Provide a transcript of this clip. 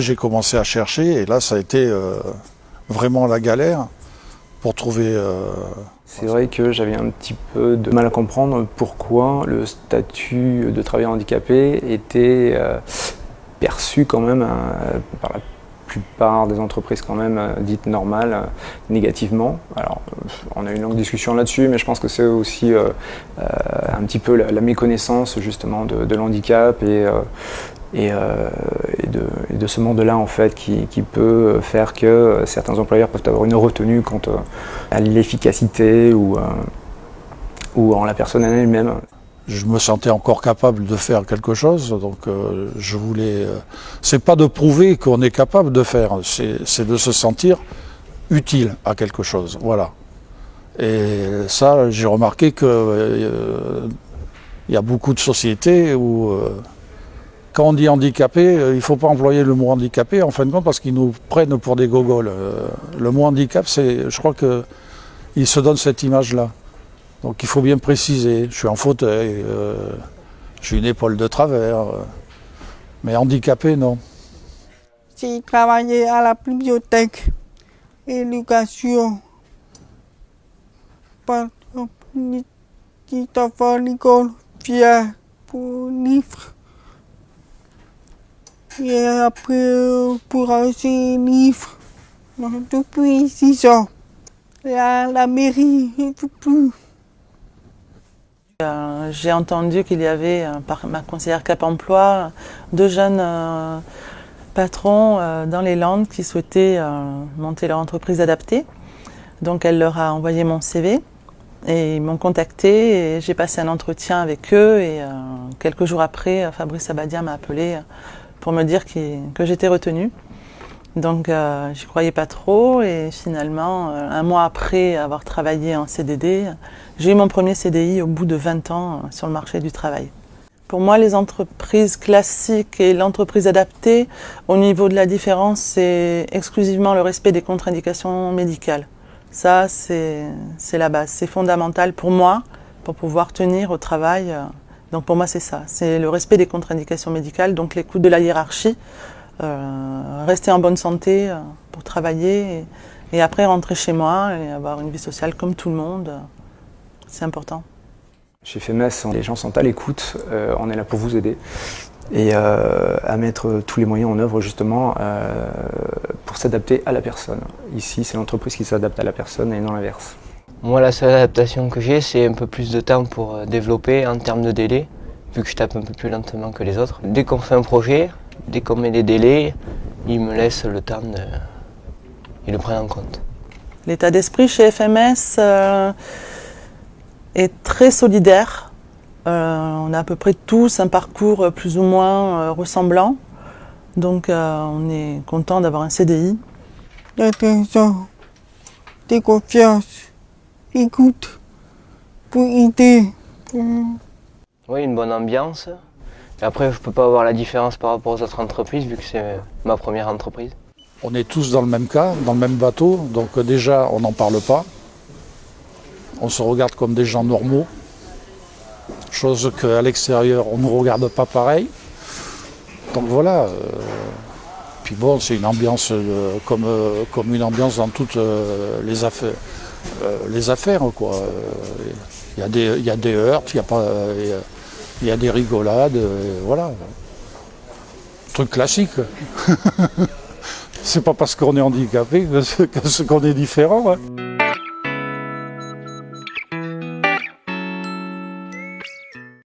J'ai commencé à chercher et là ça a été vraiment la galère pour trouver... C'est vrai que j'avais un petit peu de mal à comprendre pourquoi le statut de travailleur handicapé était perçu quand même par la plupart des entreprises quand même dites normales négativement. Alors on a eu une longue discussion là-dessus, mais je pense que c'est aussi un petit peu la méconnaissance justement de l'handicap et de ce monde-là en fait qui peut faire que certains employeurs peuvent avoir une retenue quant à l'efficacité ou en la personne en elle-même. Je me sentais encore capable de faire quelque chose, donc je voulais... c'est pas de prouver qu'on est capable de faire, c'est de se sentir utile à quelque chose, voilà. Et ça, j'ai remarqué que y a beaucoup de sociétés où... quand on dit handicapé, il ne faut pas employer le mot handicapé, en fin de compte, parce qu'ils nous prennent pour des gogoles. Le mot handicap, je crois qu'il se donne cette image-là. Donc il faut bien préciser, je suis en fauteuil, j'ai une épaule de travers, mais handicapé, non. J'ai travaillé à la bibliothèque, éducation, par petit enfant, l'école, fier pour livre. Et après, pour acheter un livre, depuis 6 ans, la mairie et tout plus. J'ai entendu qu'il y avait, par ma conseillère Cap Emploi, 2 jeunes patrons dans les Landes qui souhaitaient monter leur entreprise adaptée. Donc elle leur a envoyé mon CV et ils m'ont contacté et j'ai passé un entretien avec eux et quelques jours après, Fabrice Abadia m'a appelé pour me dire que j'étais retenue. Donc j'y croyais pas trop et finalement, un mois après avoir travaillé en CDD, j'ai eu mon premier CDI au bout de 20 ans sur le marché du travail. Pour moi, les entreprises classiques et l'entreprise adaptée, au niveau de la différence, c'est exclusivement le respect des contre-indications médicales. Ça, c'est la base, c'est fondamental pour moi, pour pouvoir tenir au travail. Donc pour moi, c'est ça, c'est le respect des contre-indications médicales, donc l'écoute de la hiérarchie, rester en bonne santé pour travailler et après rentrer chez moi et avoir une vie sociale comme tout le monde, c'est important. Chez FEMES, les gens sont à l'écoute, on est là pour vous aider et à mettre tous les moyens en œuvre justement pour s'adapter à la personne. Ici, c'est l'entreprise qui s'adapte à la personne et non l'inverse. Moi, la seule adaptation que j'ai, c'est un peu plus de temps pour développer en termes de délai, vu que je tape un peu plus lentement que les autres. Dès qu'on fait un projet, dès qu'on met des délais, ils me laissent le temps ils le prennent en compte. L'état d'esprit chez FMS est très solidaire. On a à peu près tous un parcours plus ou moins ressemblant. Donc on est content d'avoir un CDI. D'attention, de confiance, écoute, pour aider. Oui, une bonne ambiance. Et après, je ne peux pas avoir la différence par rapport aux autres entreprises, vu que c'est ma première entreprise. On est tous dans le même cas, dans le même bateau, donc déjà on n'en parle pas. On se regarde comme des gens normaux, chose qu'à l'extérieur on ne nous regarde pas pareil. Donc voilà. Puis bon, c'est une ambiance comme une ambiance dans toutes les affaires, quoi. Il y a des heurts, il y a des rigolades, voilà. Truc classique. C'est pas parce qu'on est handicapé qu'on est différent. Hein.